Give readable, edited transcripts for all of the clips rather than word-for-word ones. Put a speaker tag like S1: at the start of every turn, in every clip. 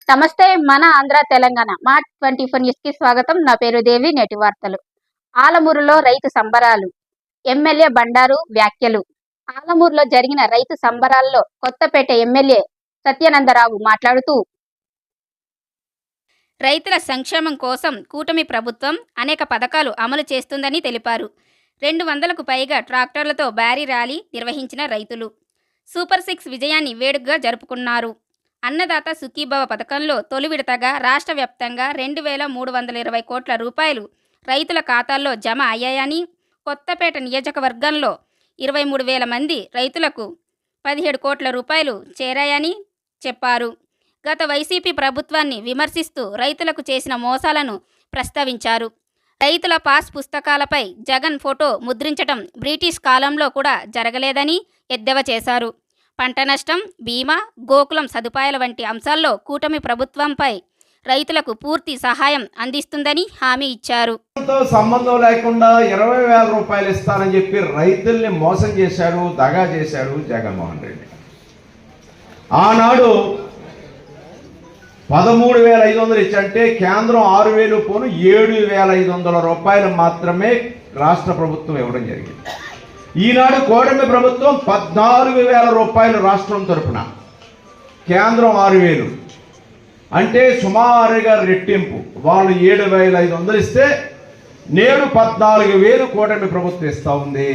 S1: నమస్తే. మన Andhra Telangana mart 24 news కి స్వాగతం. నా పేరు దేవి. నేటి వార్తలు. ఆలమూరులో రైతు సంబరాలు, ఎమ్మెల్యే బండారు వ్యాఖ్యలు. ఆలమూరులో జరిగిన రైతు సంబరాల్లో కొత్తపేట ఎమ్మెల్యే సత్యానందరావు మాట్లాడుతూ, రైతుల సంక్షేమం కోసం కూటమి ప్రభుత్వం అనేక పథకాలు అమలు చేస్తుందని తెలిపారు. 200కు పైగా ట్రాక్టర్లతో భారీ ర్యాలీ నిర్వహించిన రైతులు సూపర్ 6 విజయాన్ని వేడుకగా జరుపుకున్నారు. అన్నదాత సుఖీభవ పథకంలో తొలి విడతగా రాష్ట్ర వ్యాప్తంగా 2,320 కోట్ల రూపాయలు రైతుల ఖాతాల్లో జమ అయ్యాయని, కొత్తపేట నియోజకవర్గంలో 23,000 మంది రైతులకు 17 కోట్ల రూపాయలు చేరాయని చెప్పారు. గత వైసీపీ ప్రభుత్వాన్ని విమర్శిస్తూ రైతులకు చేసిన మోసాలను ప్రస్తావించారు. రైతుల పాస్ పుస్తకాలపై జగన్ ఫోటో ముద్రించడం బ్రిటిష్ కాలంలో కూడా జరగలేదని ఎద్దేవా చేశారు. పంట నష్టం, బీమా, గోకులం సదుపాయాల వంటి అంశాల్లో కూటమి ప్రభుత్వంపై రైతులకు పూర్తి సహాయం అందిస్తుందని హామీ ఇచ్చారు.
S2: సంబంధం లేకుండా 20,000 రూపాయలు ఇస్తానని చెప్పి రైతుల్ని మోసం చేశాడు, దగా చేశాడు జగన్మోహన్ రెడ్డి. ఆనాడు 13,500 ఇచ్చంటే కేంద్రం 6,000 పోను 7,500 రూపాయలు మాత్రమే రాష్ట్ర ప్రభుత్వం ఇవ్వడం జరిగింది. ఈనాడు కూటమి ప్రభుత్వం 14,000 రూపాయలు రాష్ట్రం తరపున, కేంద్రం 6,000 అంటే సుమారుగా రెట్టింపు. వాళ్ళు 7,500 ఇస్తే నేడు 14,000 కూటమి ప్రభుత్వం ఇస్తూ ఉంది.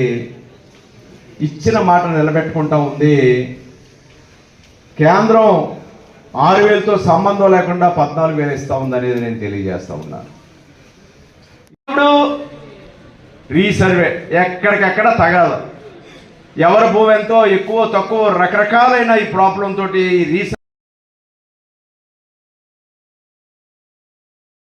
S2: ఇచ్చిన మాట నిలబెట్టుకుంటా ఉంది. కేంద్రం 6,000తో సంబంధం లేకుండా 14,000 ఇస్తూ ఉంది అనేది నేను తెలియజేస్తా ఉన్నాను. ఇప్పుడు రీసర్వే ఎక్కడికెక్కడ తగలదు. ఎవరి భూమి ఎంతో ఎక్కువ తక్కువ రకరకాలైన ఈ ప్రాబ్లం తోటి